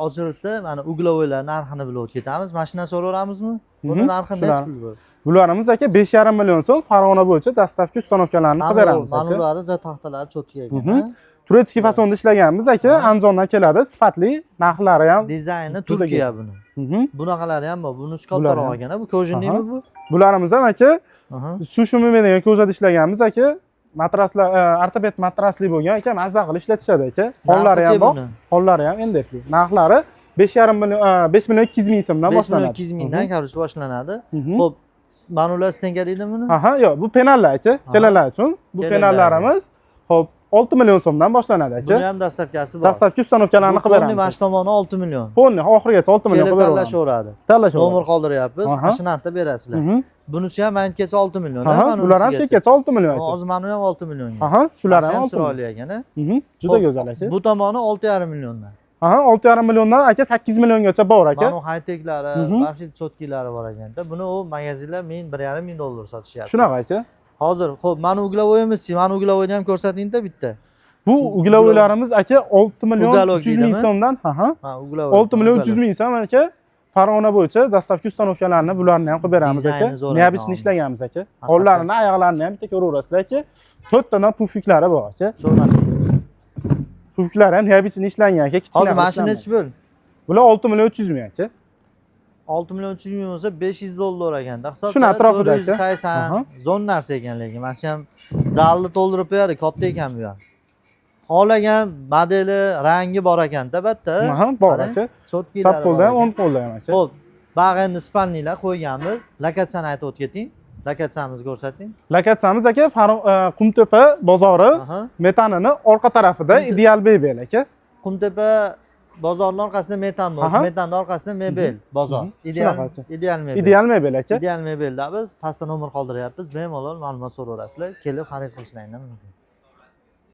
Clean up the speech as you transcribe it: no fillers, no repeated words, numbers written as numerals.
Hozirda mana uglovoylar narxini bilib o'tib ketamiz. Mashina so'raveramizmi? Buni narxi necha pul bu? Bularimiz aka 5,5 million so'm Farg'ona bo'yicha dastavka ustanovkalarni qilib beramiz aka. Manulari va taxtalari cho'tga ekan. Turetskiy fasonda ishlaganmiz aka, Andijondan keladi, sifatli, narxlari ham Dizayni Turkiya buni. Bunaqalari ham bor. Bunisi kattaroq ekan, bu kojinimi bu? Bularimiz ham aka, Sushumi degan kojada ishlaganmiz aka. Matraslar, ortoped matrasli bo'lgan aka, mazza qilib ishlatishadi aka. Hollari ham bor. Hollari ham endekli. Narxlari 5,5 million 5 million 200 ming so'mdan boshlanadi. 5 million 200 mingdan qarshi boshlanadi. Xo'p, manular stenga deydimi buni? Yo'q, bu penallar aka, kelalar uchun. Bu penallarimiz xo'p 6 million so'mdan boshlanadi aka. Buni ham dastavkasi bor. Dastavka ustanovkalarni qilib beramiz. Ponni mana shu tomoni 6 million. Ponni oxirigacha 6 million qilib beramiz. Tanlashaveradi. Tanlashaveradi. Nomer qoldiryapmiz, mashinani berasizlar. Bunisi ham manimgacha 6 million. Bular ham chekkacha 6 million aka. Hozir manu ham 6 million. Shular ham 6 chiroyli ekan. Juda go'zal aka. Bu tomoni 6,5 milliondan. 6,5 milliondan aka 8 milliongacha bor aka. Mana high-teklari, baxshi cho'tkiylari bor ekanda. Buni u magazinlar $1,5 ming sotishyapti. Shunaqa aka. Hozir, xo'p, mana uglovoyimiz, mana uglovoyni ham ko'rsating-da bitta. Bu uglovoylarimiz aka 6 million 300 ming so'mdan, 6 million 300 ming so'm aka. Farg'ona bo'yicha dastavka ustanovkalarni bularni ham qilib beramiz aka. Neobishni ishlaganmiz aka. Qo'llarini, oyoqlarini ham bitta ko'raverasizlar aka. 4 tadan pufiklari bor aka. Pufiklari ham neobishni ishlangan aka. Hozir mashina nechi pul? Bular 6 million 300 ming aka. 6 million 300 ming bo'lsa $500 ekanda. Hisobda shuni atrofida aka. 480 zo'n narsa ekan lekin. Mana shu ham zalni to'ldirib qo'yadi, katta ekan bu ham. Xohlagan modeli, rangi bor ekanda, albatta. Bor aka. Cho'tkilari. Sap qo'lda ham, o'ng qo'lda ham aka. Xo'p, bag'ini spannilar qo'yganmiz. Lokatsiyani aytib o'tib keting. Lokatsiyamizni ko'rsating. Lokatsiyamiz aka Qumtepa bozori metanini orqa tarafida Ideal Mebel aka. Qumtepa bozorning orqasida metan bor. Metanning orqasida mebel bozor. Ideal mebel. Ideal mebel aka. Ideal mebelda biz pastda nomer qoldiryapmiz. Bemalol ma'lumot so'raverasizlar. Kelib xarid qilishlaringiz mumkin.